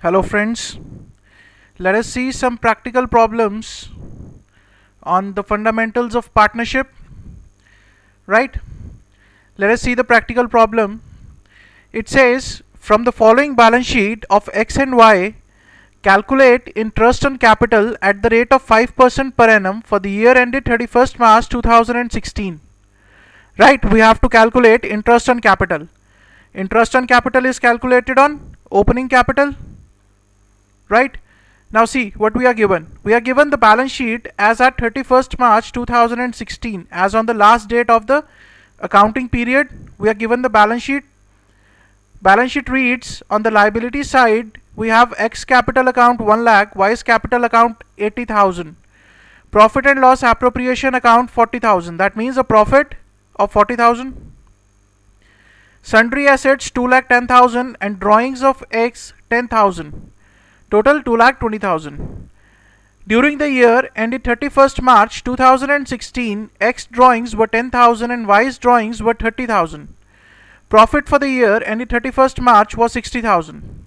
Hello friends, let us see some practical problems on the fundamentals of partnership, right? Let us see the practical problem. It says from the following balance sheet of X and Y, calculate interest on capital at the rate of 5% per annum for the year ended 31st March 2016. Right, we have to calculate interest on capital. Interest on capital is calculated on opening capital, right? Now see what we are given. We are given the balance sheet as at 31st March 2016 as on the last date of the accounting period. We are given the balance sheet. Balance sheet reads on the liability side we have X capital account 1 lakh, Y's capital account 80,000. Profit and loss appropriation account 40,000. That means a profit of 40,000. Sundry assets 2,10,000 and drawings of X 10,000. Total 2,20,000. During the year ended 31st March 2016, X drawings were 10,000 and Y's drawings were 30,000. Profit for the year ended 31st March was 60,000.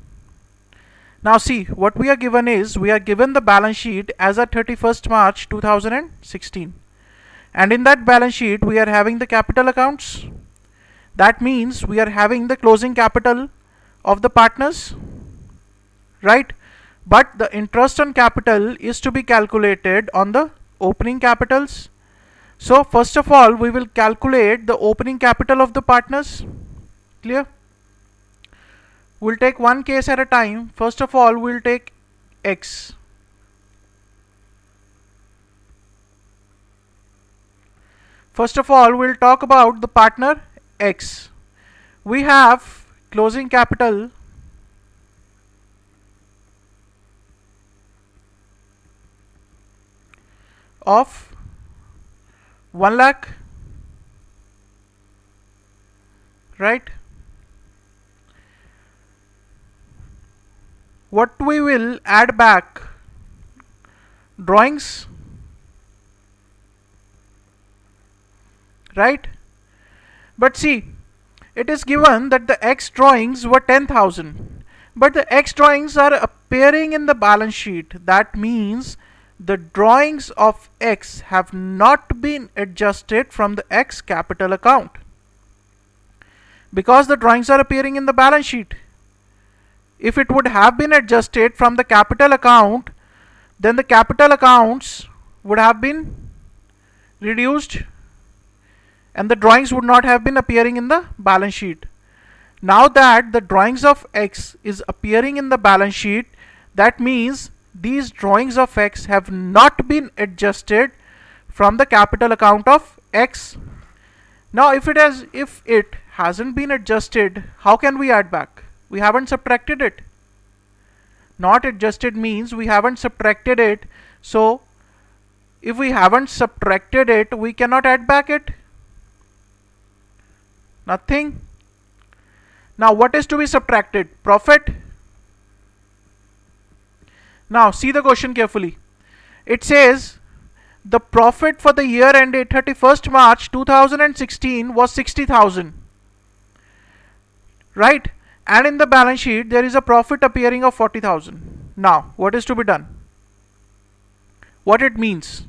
Now see, what we are given is, we are given the balance sheet as at 31st March 2016. And in that balance sheet, we are having the capital accounts. That means we are having the closing capital of the partners, right? But the interest on capital is to be calculated on the opening capitals. So first of all, we will calculate the opening capital of the partners. Clear? We'll take one case at a time. First of all, we'll take X. First of all, we'll talk about the partner X. We have closing capital of 1 lakh, right? What we will add back? Drawings, right? But see, it is given that the X drawings were 10,000, but the X drawings are appearing in the balance sheet. That means the drawings of X have not been adjusted from the X capital account, because the drawings are appearing in the balance sheet. If it would have been adjusted from the capital account, then the capital accounts would have been reduced and the drawings would not have been appearing in the balance sheet. Now that the drawings of X is appearing in the balance sheet, that means these drawings of X have not been adjusted from the capital account of X. Now if it hasn't been adjusted, how can we add back? We haven't subtracted it. Not adjusted means we haven't subtracted it. So if we haven't subtracted it, we cannot add back it. Nothing. Now what is to be subtracted? Profit. Now see the question carefully. It says the profit for the year ended 31st March 2016 was 60,000. Right? And in the balance sheet there is a profit appearing of 40,000. Now what is to be done? What it means?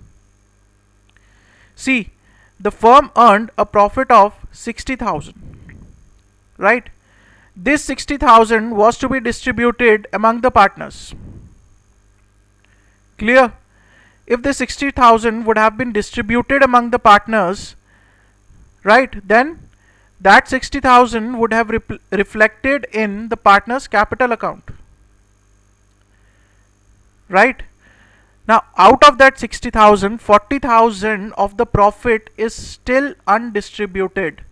See, the firm earned a profit of 60,000, right? This 60,000 was to be distributed among the partners. Clear? If the 60,000 would have been distributed among the partners, right, then that 60,000 would have reflected in the partner's capital account, right? Now out of that 60,000, 40,000 of the profit is still undistributed.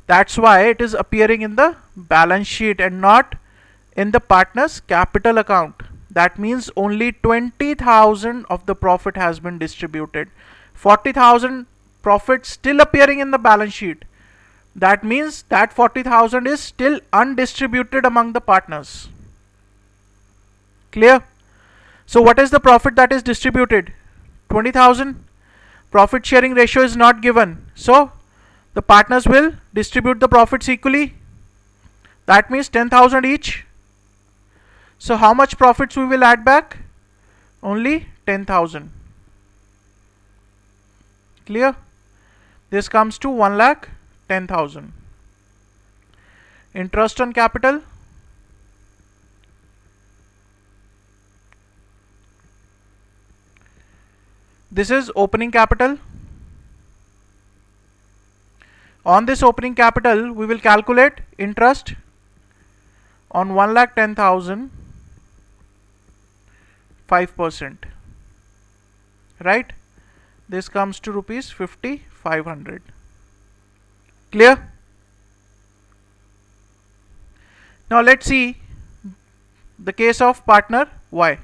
That's why it is appearing in the balance sheet and not in the partner's capital account. That means only 20,000 of the profit has been distributed. 40,000 profit still appearing in the balance sheet. That means that 40,000 is still undistributed among the partners. Clear? So what is the profit that is distributed? 20,000. Profit sharing ratio is not given. So the partners will distribute the profits equally. That means 10,000 each. So how much profits we will add back? Only 10,000. Clear? This comes to 1,10,000. Interest on capital. This is opening capital. On this opening capital, we will calculate interest on 1,10,000, 5%. Right? This comes to rupees 5,500. Clear? Now let's see the case of partner Y.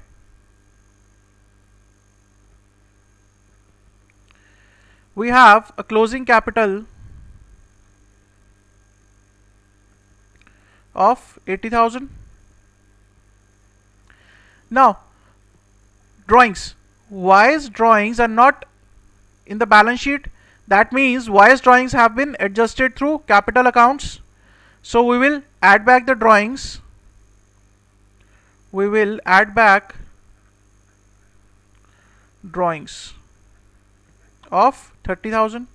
We have a closing capital of 80,000. Now, drawings. Y's drawings are not in the balance sheet. That means Y's drawings have been adjusted through capital accounts. So we will add back the drawings. We will add back drawings of 30,000.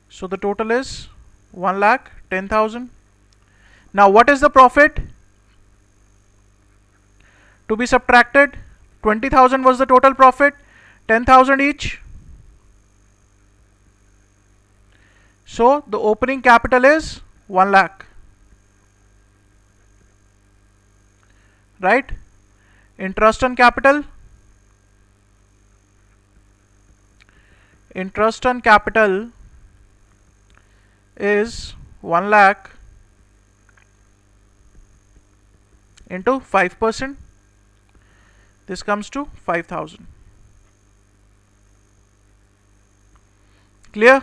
So the total is 1,10,000. Now what is the profit to be subtracted? 20,000 was the total profit, 10,000 each. So the opening capital is 1 lakh. Right? Interest on capital. Interest on capital is 1 lakh into 5%. This comes to 5,000. Clear?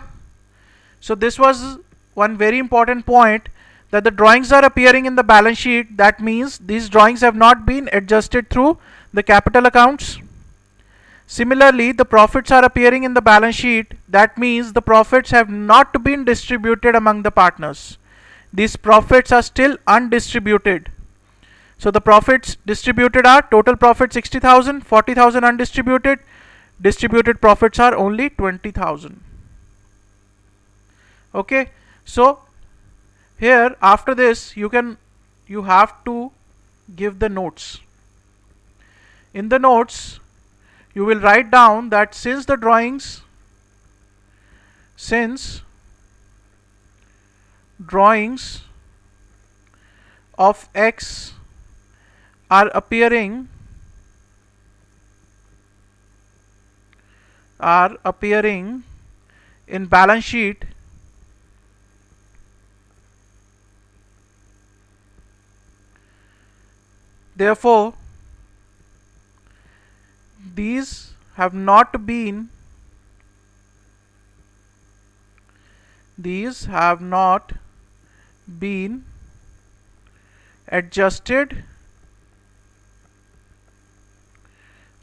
So this was one very important point, that the drawings are appearing in the balance sheet. That means these drawings have not been adjusted through the capital accounts. Similarly, the profits are appearing in the balance sheet. That means the profits have not been distributed among the partners. These profits are still undistributed. So the profits distributed are total profit 60,000, 40,000 undistributed. Distributed profits are only 20,000. Okay, so here after this you have to give the notes. In the notes you will write down that since drawings of X are appearing in balance sheet, therefore these have not been adjusted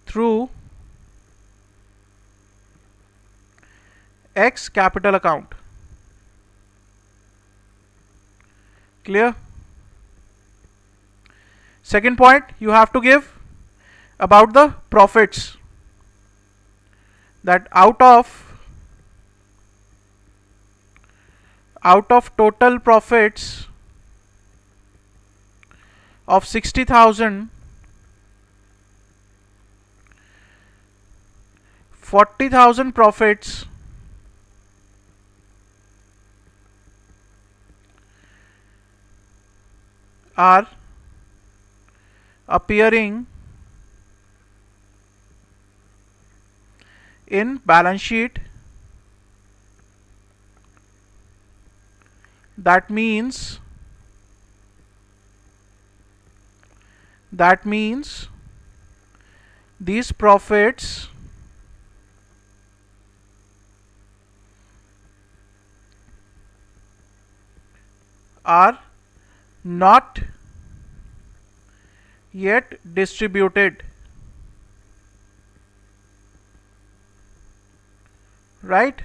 through X capital account. Clear? Second point you have to give about the profits, that out of total profits of 60,000, 40,000 profits are appearing in balance sheet. That means these profits are not yet distributed. Right?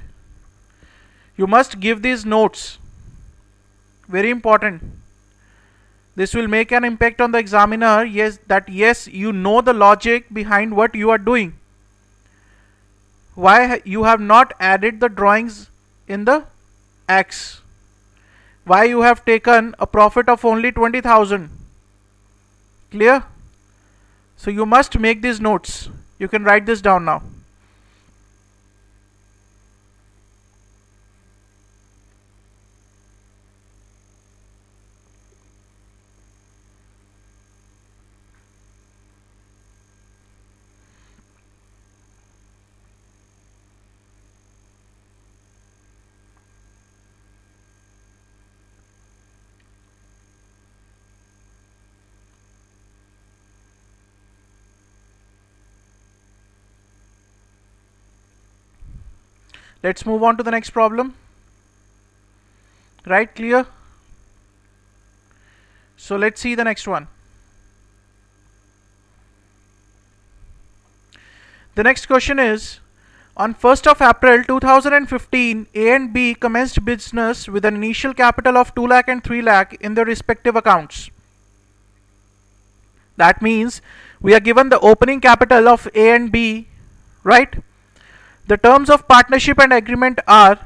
You must give these notes. Very important. This will make an impact on the examiner. Yes, you know the logic behind what you are doing. Why you have not added the drawings in the X? Why you have taken a profit of only 20,000? Clear? So you must make these notes. You can write this down now. Let's move on to the next problem. Right, clear? So let's see the next one. The next question is, on 1st of April 2015, A and B commenced business with an initial capital of 2 lakh and 3 lakh in their respective accounts. That means we are given the opening capital of A and B, right? The terms of partnership and agreement are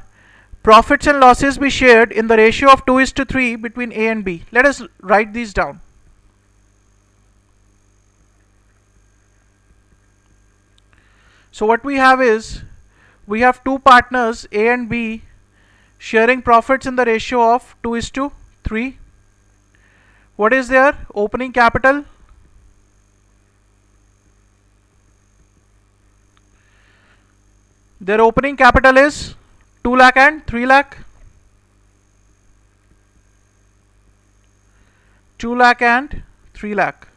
profits and losses be shared in the ratio of 2:3 between A and B. Let us write these down. So what we have is, we have two partners A and B sharing profits in the ratio of 2:3. What is their opening capital? Their opening capital is 2 lakh and 3 lakh. 2 lakh and 3 lakh.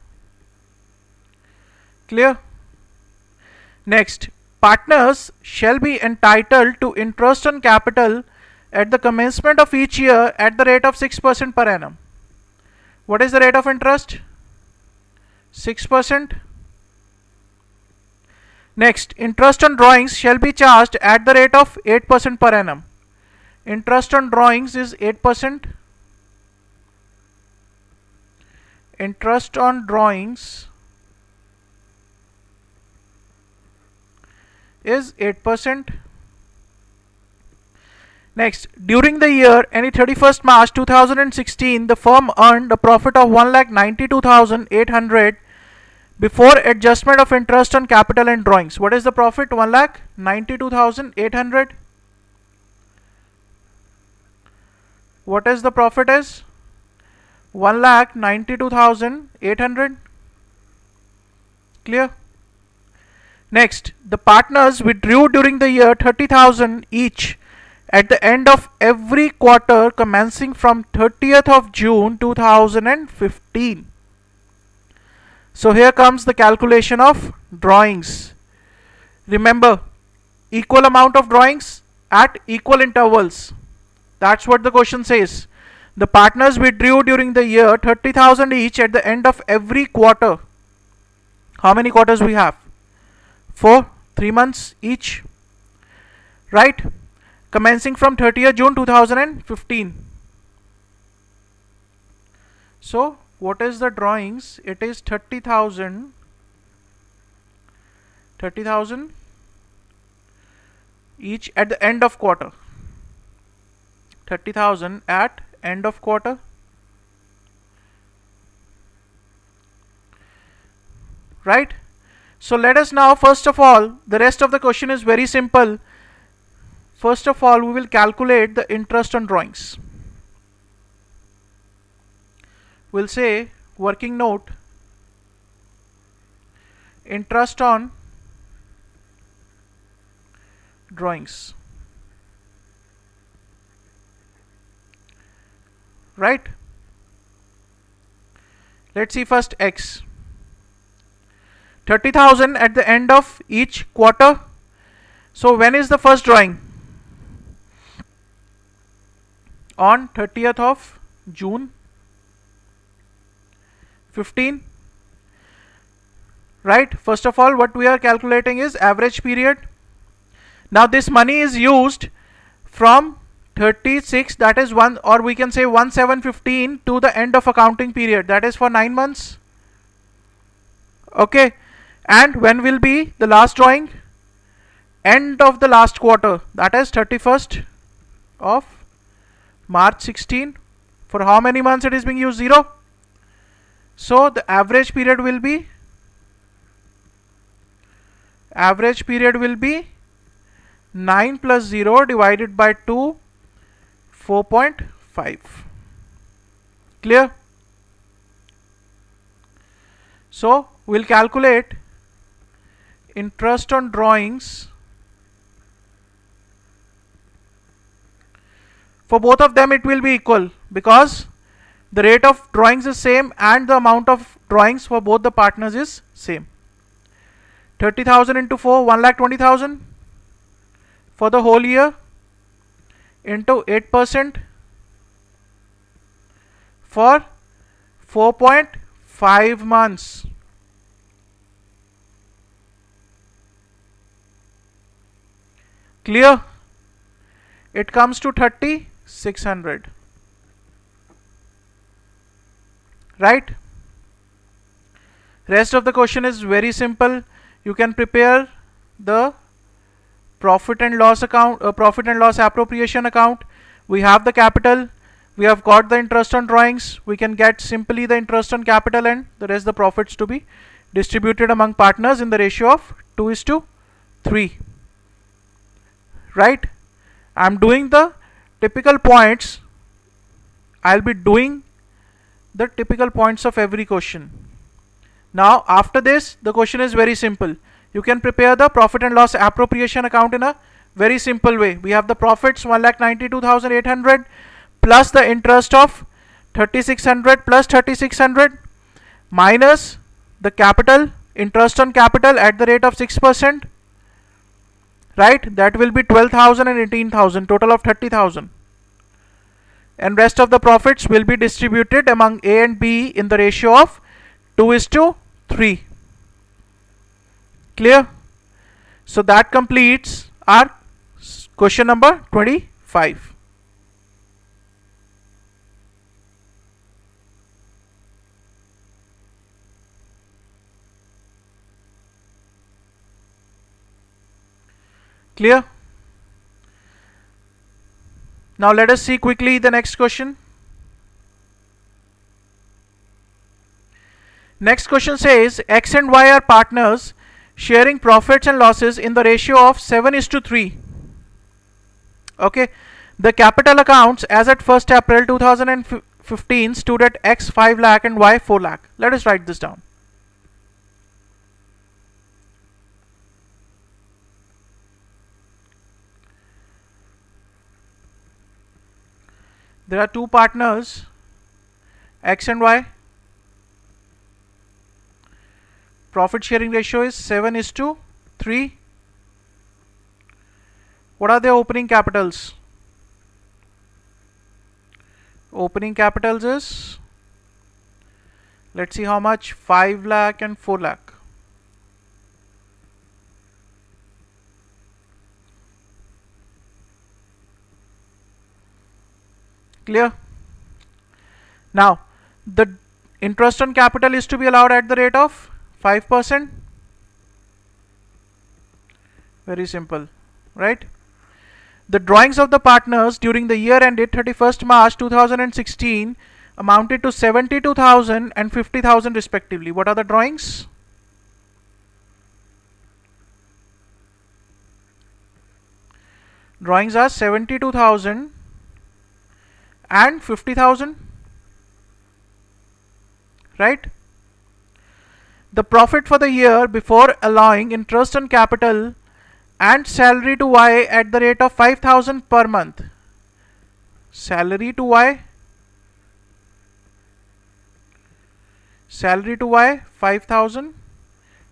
Clear? Next, partners shall be entitled to interest on capital at the commencement of each year at the rate of 6% per annum. What is the rate of interest? 6%. Next, interest on drawings shall be charged at the rate of 8% per annum. Interest on drawings is 8%. Interest on drawings is 8%. Next, during the year ending 31st March 2016, the firm earned a profit of 1,92,800 before adjustment of interest on capital and drawings. What is the profit? 1,92,800. What is the profit is? 1,92,800. Clear? Next, the partners withdrew during the year 30,000 each at the end of every quarter commencing from 30th of June 2015. So here comes the calculation of drawings. Remember, equal amount of drawings at equal intervals. That's what the question says. The partners withdrew during the year 30,000 each at the end of every quarter. How many quarters we have? 4, 3 months each, right? Commencing from 30th June 2015. So what is the drawings? It is 30,000 each at the end of quarter. 30,000 at end of quarter. Right? So let us now, first of all, the rest of the question is very simple. First of all, we will calculate the interest on drawings. We'll say working note, interest on drawings. Right? Let's see first X. 30,000 at the end of each quarter. So when is the first drawing? On 30th of June 15. Right? First of all, what we are calculating is average period. Now this money is used from 36, that is 1, or we can say 1715 to the end of accounting period, that is for 9 months. Okay, and when will be the last drawing? End of the last quarter, that is 31st of March 16. For how many months it is being used? 0. So the average period will be 9 plus 0 divided by 2, 4.5. Clear? So we'll calculate interest on drawings. For both of them it will be equal, because the rate of drawings is same and the amount of drawings for both the partners is same. 30,000 into 4, 1,20,000 for the whole year, into 8% for 4.5 months. Clear? It comes to 3,600. Right? Rest of the question is very simple. You can prepare the profit and loss account, profit and loss appropriation account. We have the capital, we have got the interest on drawings. We can get simply the interest on capital and the rest the profits to be distributed among partners in the ratio of 2:3. Right? I'm doing the typical points. I'll be doing the typical points of every question. Now after this the question is very simple. You can prepare the profit and loss appropriation account in a very simple way. We have the profits 1,92,800 plus the interest of 3,600 plus 3,600 minus the capital, interest on capital at the rate of 6%. Right? That will be 12,000 and 18,000, total of 30,000. And rest of the profits will be distributed among A and B in the ratio of 2:3. Clear? So that completes our question number 25. Clear? Now let us see quickly the next question. Next question says X and Y are partners sharing profits and losses in the ratio of 7:3. Okay, the capital accounts as at 1st April 2015 stood at X 5 lakh and Y 4 lakh. Let us write this down. There are two partners, X and Y. Profit sharing ratio is 7:3. What are their opening capitals? Opening capitals is, let's see how much, 5 lakh and 4 lakh. Clear? Now the interest on capital is to be allowed at the rate of 5%. Very simple, right? The drawings of the partners during the year ended 31st March 2016 amounted to 72,000 and 50,000 respectively. What are the drawings? Drawings are 72,000 and 50,000, right? The profit for the year before allowing interest on capital and salary to Y at the rate of 5,000 per month. Salary to Y 5,000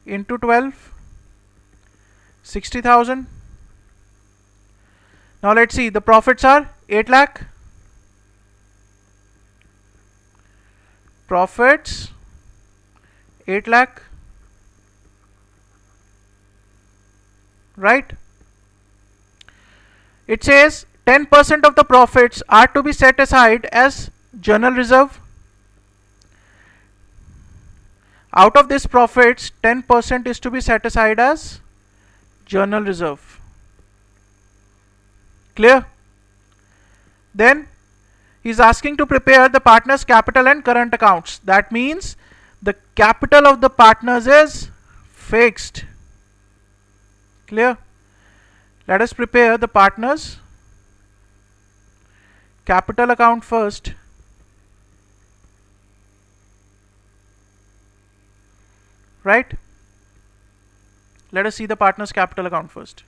into 12, 60,000. Now let's see, the profits are 8 lakh. Profits 8 lakh, right? It says 10% of the profits are to be set aside as general reserve. Out of this profits, 10% is to be set aside as general reserve. Clear? Then he is asking to prepare the partners' capital and current accounts. That means the capital of the partners is fixed. Clear? Let us prepare the partners' capital account first. Right? Let us see the partners' capital account first.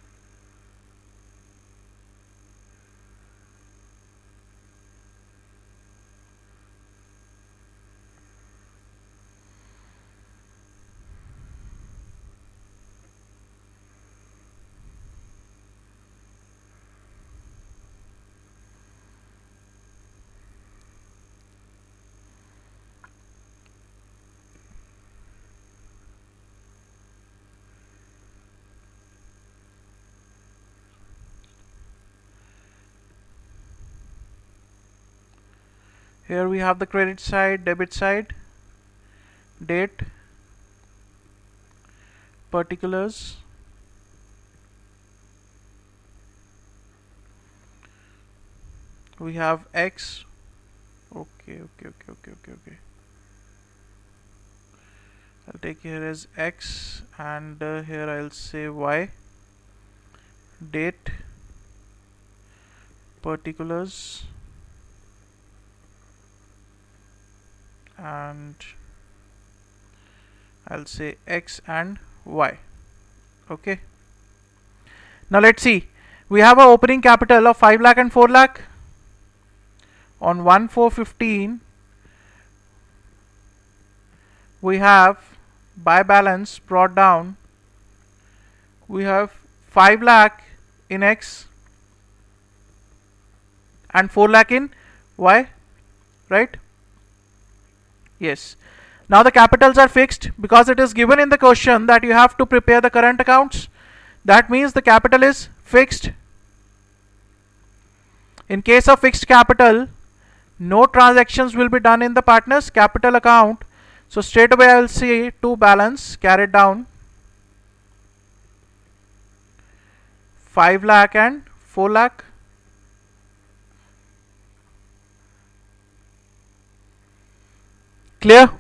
Here we have the credit side, debit side, date, particulars, we have X. Okay. I'll take here as X, and here I'll say Y, date, particulars, and I'll say X and Y. Okay. Now let's see. We have our opening capital of 5 lakh and 4 lakh. On 1/4/15, we have by balance brought down. We have 5 lakh in X and 4 lakh in Y, right? Yes. Now the capitals are fixed because it is given in the question that you have to prepare the current accounts. That means the capital is fixed. In case of fixed capital, no transactions will be done in the partners' capital account. So straight away I will see to balance carried down 5 lakh and 4 lakh. Clear?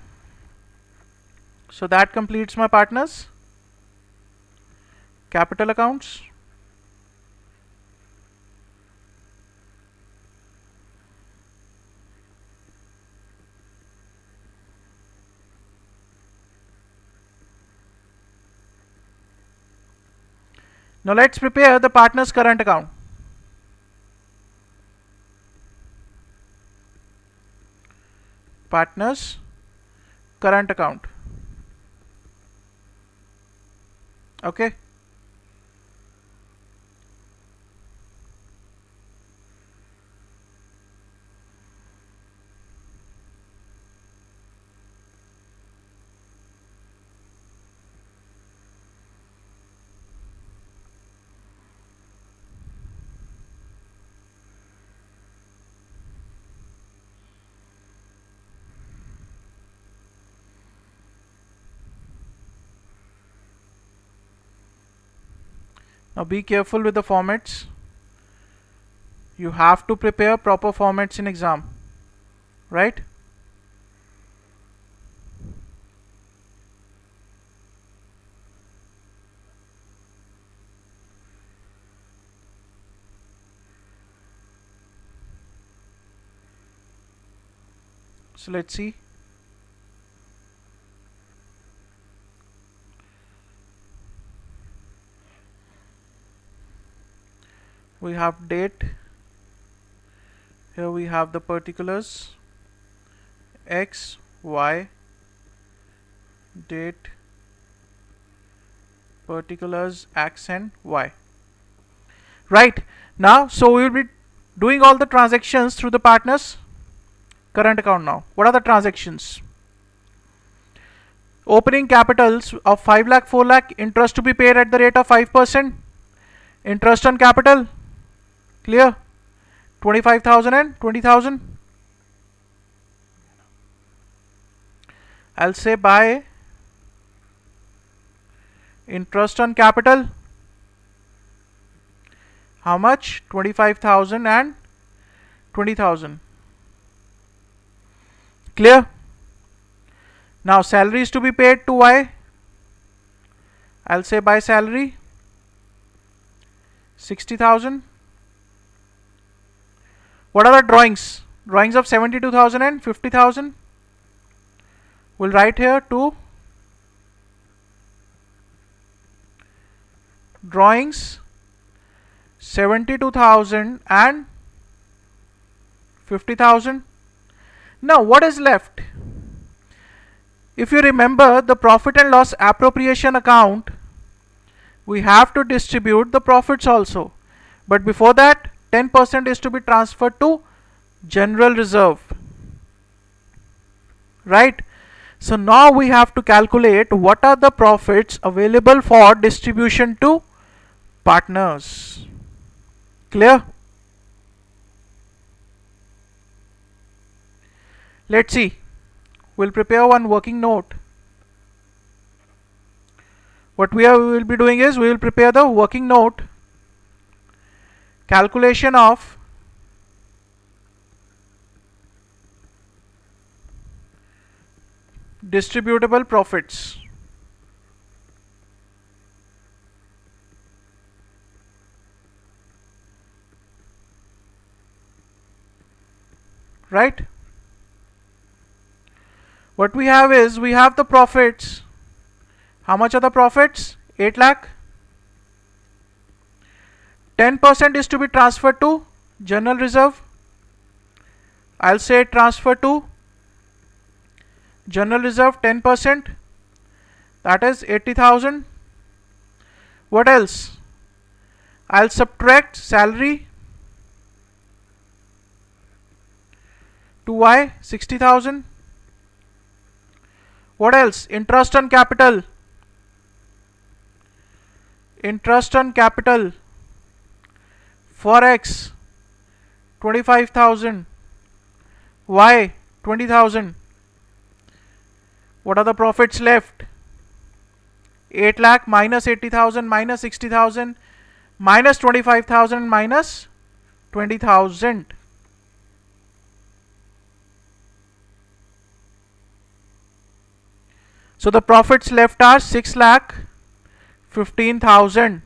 So that completes my partners' capital accounts. Now let's prepare the partner's current account. Partner's current account. Okay. Now be careful with the formats. You have to prepare proper formats in exam, right? So let's see. We have date. Here we have the particulars X, Y, date, particulars X and Y. Right. Now, so we will be doing all the transactions through the partner's current account now. What are the transactions? Opening capitals of 5 lakh, 4 lakh, interest to be paid at the rate of 5%. Interest on capital. Clear? 25,000 and 20,000. I'll say by interest on capital. How much? 25,000 and 20,000. Clear? Now salary is to be paid to Y. I'll say by salary 60,000. What are the drawings? Drawings of 72,000 and 50,000. We'll write here to drawings 72,000 and 50,000. Now what is left? If you remember the profit and loss appropriation account, we have to distribute the profits also. But before that, 10% is to be transferred to general reserve. Right? So now we have to calculate what are the profits available for distribution to partners. Clear? Let's see. We'll prepare one working note. What we will be doing is we will prepare the working note. Calculation of distributable profits. Right? What we have is we have the profits. How much are the profits? 8 lakh. 10% is to be transferred to general reserve. I'll say transfer to general reserve 10%. That is 80,000. What else? I'll subtract salary to Y 60,000. What else? Interest on capital. Interest on capital for X 25,000. Y 20,000. What are the profits left? 8 lakh minus 80,000 minus 60,000 minus 25,000 minus 20,000. So the profits left are 6 lakh 15,000.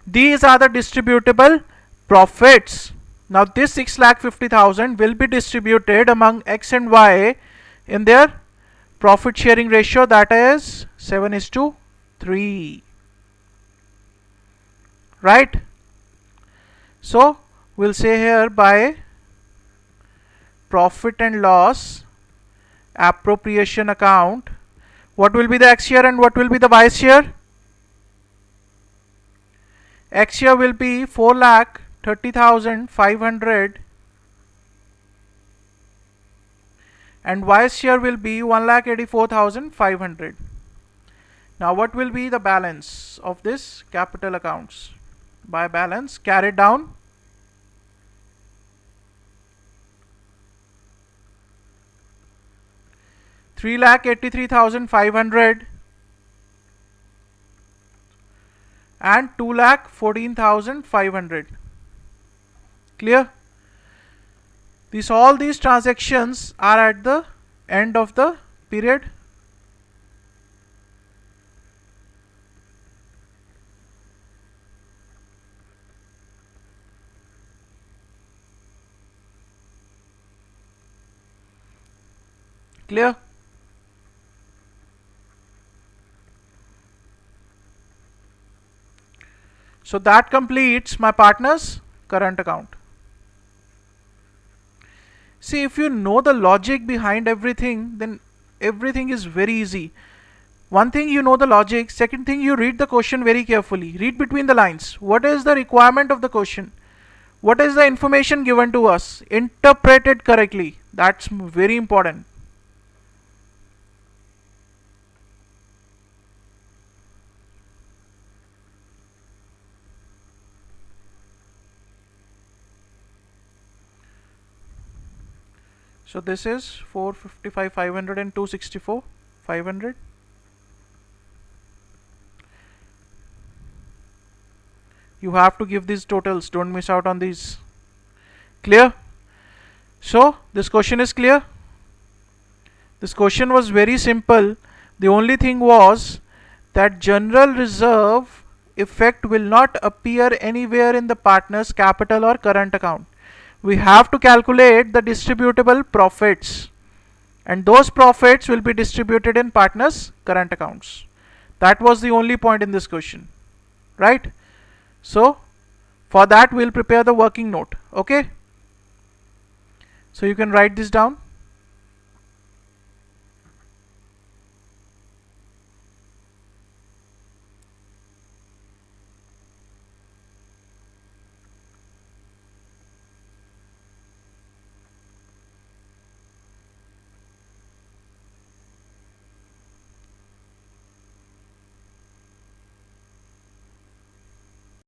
These are the distributable profits. Now this 6 lakh 50,000 will be distributed among X and Y in their profit sharing ratio, that is 7:3. Right? So we'll say here by profit and loss appropriation account, what will be the X share and what will be the Y share? X share will be 4,30,500 and Y share will be 1,84,500. Now what will be the balance of this capital accounts? By balance carried down, $3,83,500 and 2,14,500. Clear? All these transactions are at the end of the period. Clear? So that completes my partner's current account. See, if you know the logic behind everything, then everything is very easy. One thing, you know the logic. Second thing, you read the question very carefully. Read between the lines. What is the requirement of the question? What is the information given to us? Interpret it correctly. That's very important. So this is 455, 500 and 264, 500. You have to give these totals, don't miss out on these. Clear? So this question is clear. This question was very simple. The only thing was that general reserve effect will not appear anywhere in the partner's capital or current account. We have to calculate the distributable profits, and those profits will be distributed in partners' current accounts. That was the only point in this question, right? So for that we'll prepare the working note. Okay, so you can write this down.